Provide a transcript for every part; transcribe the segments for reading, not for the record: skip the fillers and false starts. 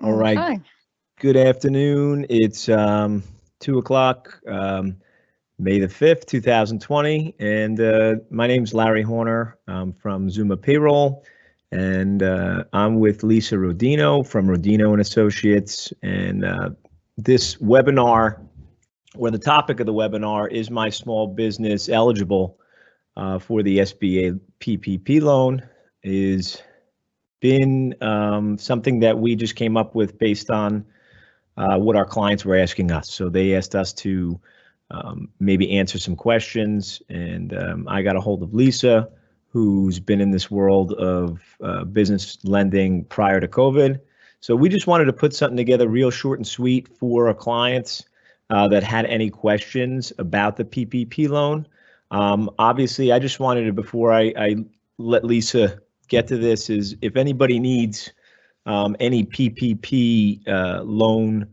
All right. Okay. Good afternoon. It's 2 o'clock, May the 5th, 2020. And my name's Larry Horner. I'm from Zuma Payroll. And I'm with Lisa Rodino from Rodino and Associates. And this webinar, where the topic of the webinar is my small business eligible for the SBA PPP loan, is been something that we just came up with based on what our clients were asking us. So they asked us to maybe answer some questions, and I got a hold of Lisa, who's been in this world of business lending prior to COVID. So we just wanted to put something together real short and sweet for our clients that had any questions about the PPP loan. Obviously, I just wanted to, before I let Lisa get to this, is if anybody needs any PPP loan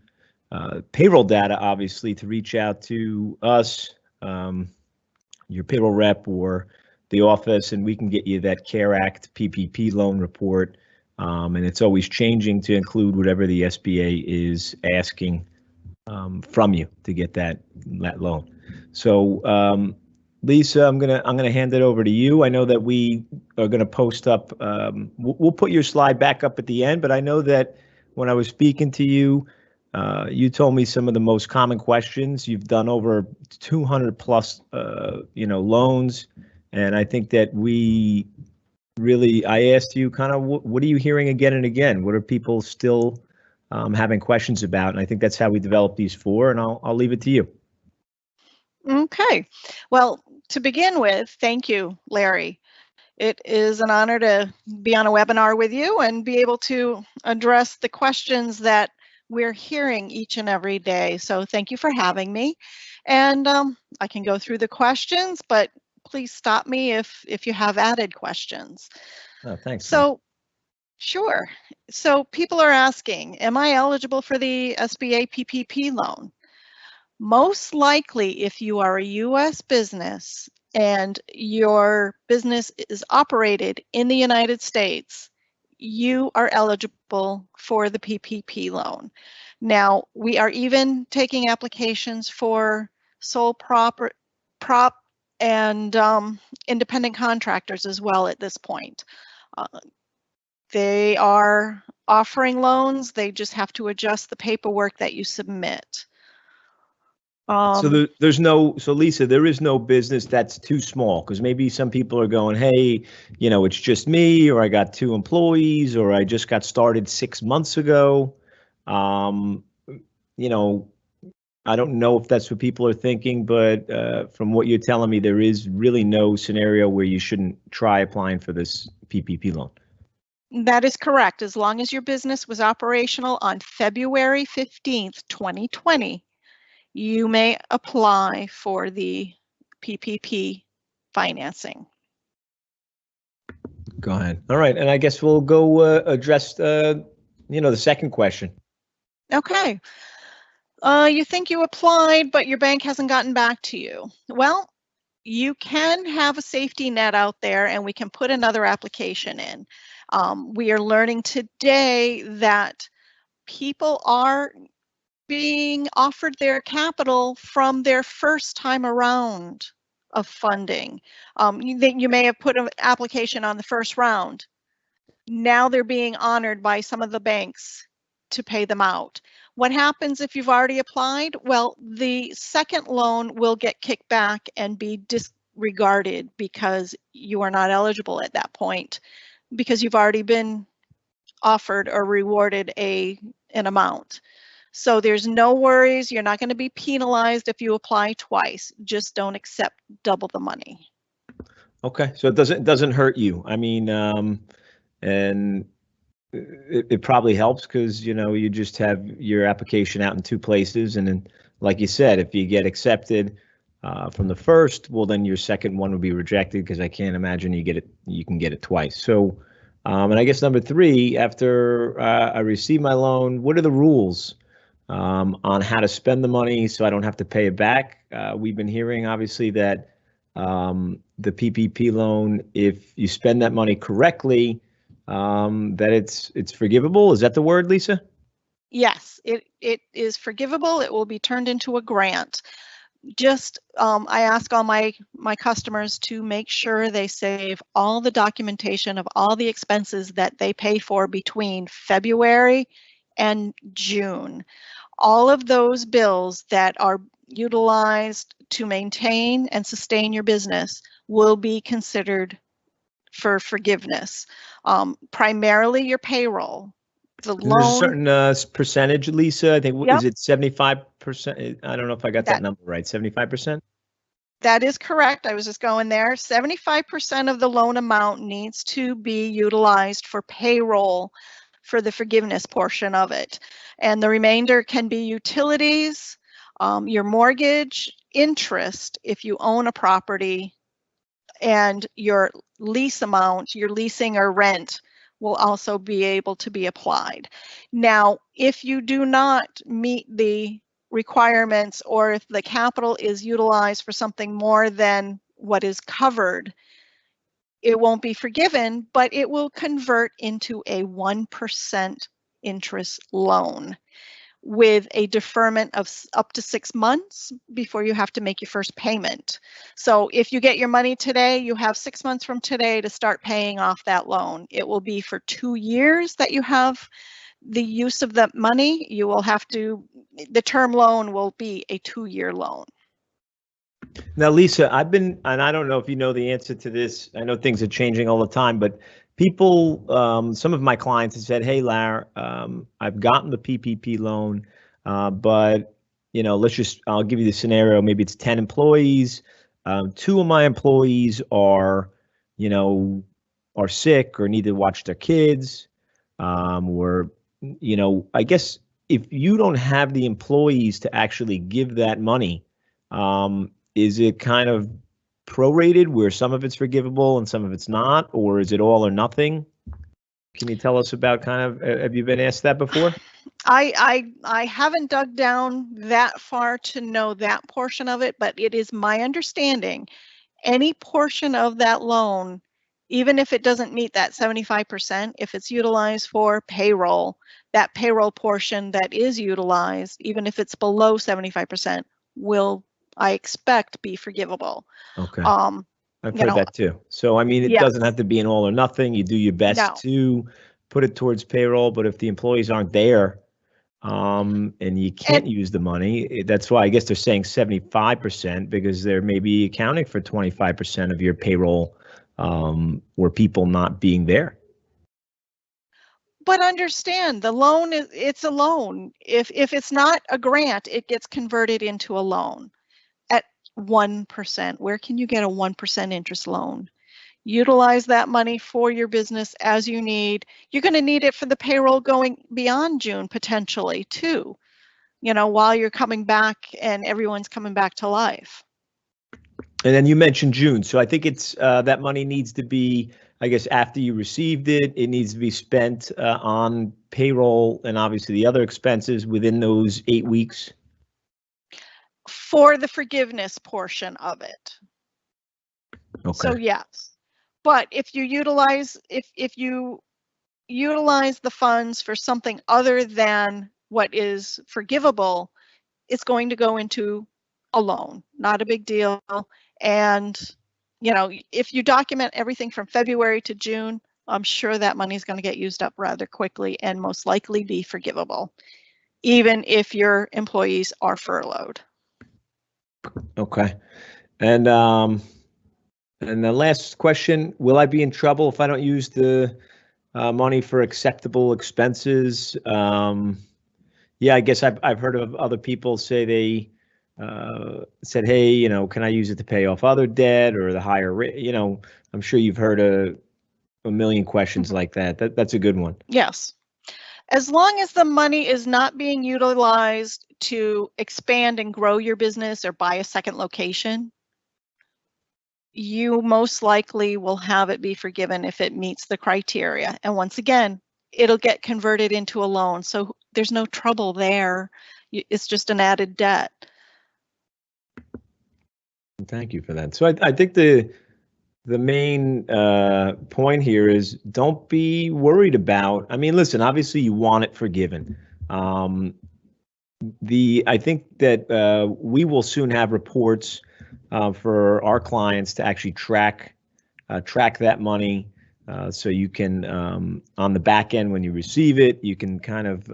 payroll data, obviously, to reach out to us, your payroll rep or the office, and we can get you that CARE Act PPP loan report. And it's always changing to include whatever the SBA is asking from you to get that loan. So Lisa, I'm gonna hand it over to you. I know that we are gonna post up. We'll put your slide back up at the end, but I know that when I was speaking to you, you told me some of the most common questions. You've done over 200 plus, loans, and I think that I asked you kind of what are you hearing again and again? What are people still having questions about? And I think that's how we developed these four, and I'll leave it to you. Okay. Well, to begin with, thank you, Larry. It is an honor to be on a webinar with you and be able to address the questions that we're hearing each and every day. So thank you for having me. And I can go through the questions, but please stop me if you have added questions. Oh, thanks. So, sure. So people are asking, am I eligible for the SBA PPP loan? Most likely, if you are a U.S. business and your business is operated in the United States, you are eligible for the PPP loan. Now, we are even taking applications for sole prop and independent contractors as well at this point. They are offering loans. They just have to adjust the paperwork that you submit. So there's no, so Lisa, there is no business that's too small, because maybe some people are going, hey, it's just me, or I got 2 employees, or I just got started 6 months ago. I don't know if that's what people are thinking, but from what you're telling me, there is really no scenario where you shouldn't try applying for this PPP loan. That is correct. As long as your business was operational on February 15th, 2020, you may apply for the PPP financing. Go ahead. All right, and I guess we'll go address the second question. Okay. You think you applied, but your bank hasn't gotten back to you. Well, you can have a safety net out there, and we can put another application in. We are learning today that people are being offered their capital from their first time around of funding. You may have put an application on the first round. Now they're being honored by some of the banks to pay them out. What happens if you've already applied? Well, the second loan will get kicked back and be disregarded because you are not eligible at that point, because you've already been offered or rewarded an amount. So there's no worries. You're not going to be penalized if you apply twice. Just don't accept double the money. Okay, so it doesn't hurt you. I mean, and it probably helps because you just have your application out in 2 places, and then, like you said, if you get accepted from the first, well, then your second one would be rejected, because I can't imagine you can get it twice. So, and I guess number 3, after I receive my loan, what are the rules on how to spend the money so I don't have to pay it back? We've been hearing, obviously, that the PPP loan, if you spend that money correctly, that it's forgivable. Is that the word, Lisa? Yes, it is forgivable. It will be turned into a grant. Just I ask all my customers to make sure they save all the documentation of all the expenses that they pay for between February and June. All of those bills that are utilized to maintain and sustain your business will be considered for forgiveness. Primarily your payroll. The And there's a loan. certain percentage, Lisa. I think, Yep. is it 75%? I don't know if I got that number right. 75%? That is correct. I was just going there. 75% of the loan amount needs to be utilized for payroll for the forgiveness portion of it. And the remainder can be utilities, your mortgage, interest if you own a property, and your lease amount, your leasing or rent will also be able to be applied. Now, if you do not meet the requirements, or if the capital is utilized for something more than what is covered, it won't be forgiven, but it will convert into a 1% interest loan with a deferment of up to 6 months before you have to make your first payment. So if you get your money today, you have 6 months from today to start paying off that loan. It will be for 2 years that you have the use of that money. You will have to, the term loan will be a 2-year loan. Now, Lisa, and I don't know if you know the answer to this. I know things are changing all the time, but people, some of my clients have said, "Hey, Lar, I've gotten the PPP loan, but I'll give you the scenario. Maybe it's 10 employees. 2 of my employees are sick or need to watch their kids, or I guess if you don't have the employees to actually give that money, is it kind of prorated where some of it's forgivable and some of it's not, or is it all or nothing? Can you tell us about have you been asked that before? I haven't dug down that far to know that portion of it, but it is my understanding any portion of that loan, even if it doesn't meet that 75%, if it's utilized for payroll, that payroll portion that is utilized, even if it's below 75%, will, I expect, be forgivable. Okay. I've heard that too. So, I mean, it yes. doesn't have to be an all or nothing. You do your best to put it towards payroll, but if the employees aren't there, and you can't use the money, that's why I guess they're saying 75%, because they're maybe accounting for 25% of your payroll, or people not being there. But understand, the loan it's a loan. If it's not a grant, it gets converted into a loan at 1%. Where can you get a 1% interest loan? Utilize that money for your business as you need. You're going to need it for the payroll going beyond June potentially too, while you're coming back and everyone's coming back to life. And then you mentioned June. So I think it's that money needs to be, I guess, after you received it, it needs to be spent on payroll and obviously the other expenses within those 8 weeks. For the forgiveness portion of it. Okay. So yes. But if you utilize the funds for something other than what is forgivable, it's going to go into a loan. Not a big deal. And if you document everything from February to June, I'm sure that money is going to get used up rather quickly and most likely be forgivable, even if your employees are furloughed. Okay. And the last question, will I be in trouble if I don't use the money for acceptable expenses? Yeah, I guess I've heard of other people say they said, hey, can I use it to pay off other debt or the higher rate? I'm sure you've heard a million questions like that. That's a good one. Yes. As long as the money is not being utilized to expand and grow your business or buy a second location, you most likely will have it be forgiven if it meets the criteria. And once again, it'll get converted into a loan. So there's no trouble there. It's just an added debt. Thank you for that. So I think the main point here is don't be worried about, I mean, listen, obviously you want it forgiven, I think that we will soon have reports for our clients to actually track that money, so you can on the back end when you receive it, you can kind of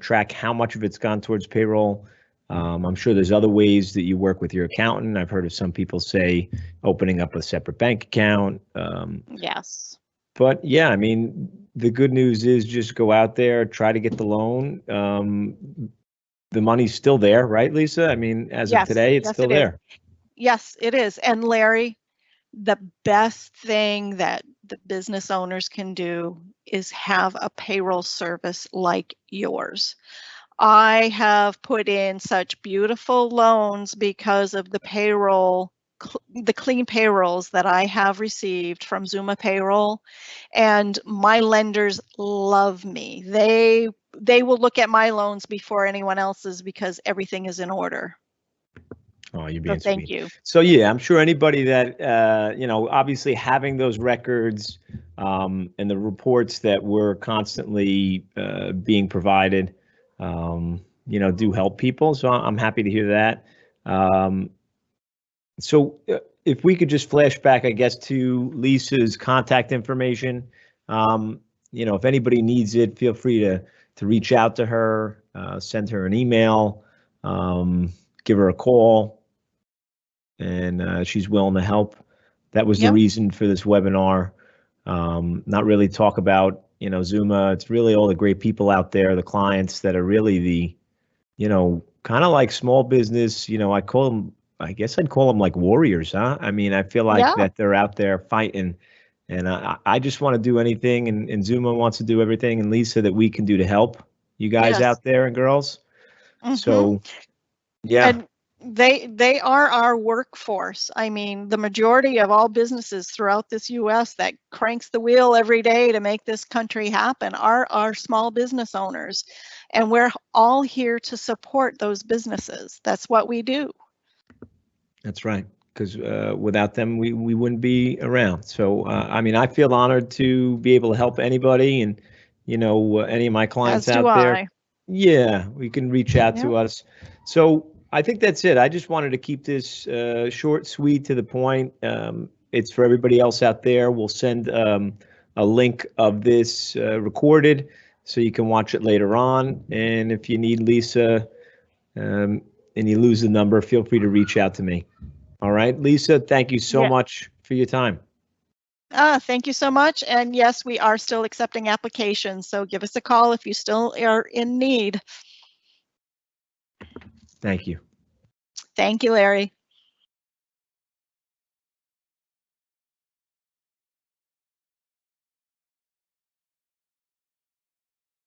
track how much of it's gone towards payroll. I'm sure there's other ways that you work with your accountant. I've heard of some people say opening up a separate bank account. Yes. But yeah, I mean, the good news is just go out there, try to get the loan. The money's still there, right, Lisa? I mean, as of today, it's still there. Yes, it is. And Larry, the best thing that the business owners can do is have a payroll service like yours. I have put in such beautiful loans because of the payroll, the clean payrolls that I have received from Zuma Payroll, and my lenders love me. They will look at my loans before anyone else's because everything is in order. Oh, you're being So thank sweet. you. So yeah, I'm sure anybody that obviously having those records and the reports that were constantly being provided, do help people. So I'm happy to hear that. So if we could just flash back, I guess, to Lisa's contact information. If anybody needs it, feel free to reach out to her, send her an email, give her a call, and she's willing to help. That was the reason for this webinar. Not really talk about, Zuma. It's really all the great people out there, the clients that are really the, kind of like small business. I guess I'd call them like warriors, huh? I mean, I feel like that they're out there fighting, and I just want to do anything, and Zuma wants to do everything, and Lisa, that we can do to help you guys out there and girls. So, yeah. And they are our workforce. I mean, the majority of all businesses throughout this U.S. that cranks the wheel every day to make this country happen are our small business owners, and we're all here to support those businesses. That's what we do. That's right, because without them, we wouldn't be around. So, I mean, I feel honored to be able to help anybody, and any of my clients out there. Yeah, we can reach out to us. So I think that's it. I just wanted to keep this short, sweet, to the point. It's for everybody else out there. We'll send a link of this recorded so you can watch it later on. And if you need Lisa and you lose the number, feel free to reach out to me. All right, Lisa, thank you so much for your time. Thank you so much. And yes, we are still accepting applications. So give us a call if you still are in need. Thank you. Thank you, Larry.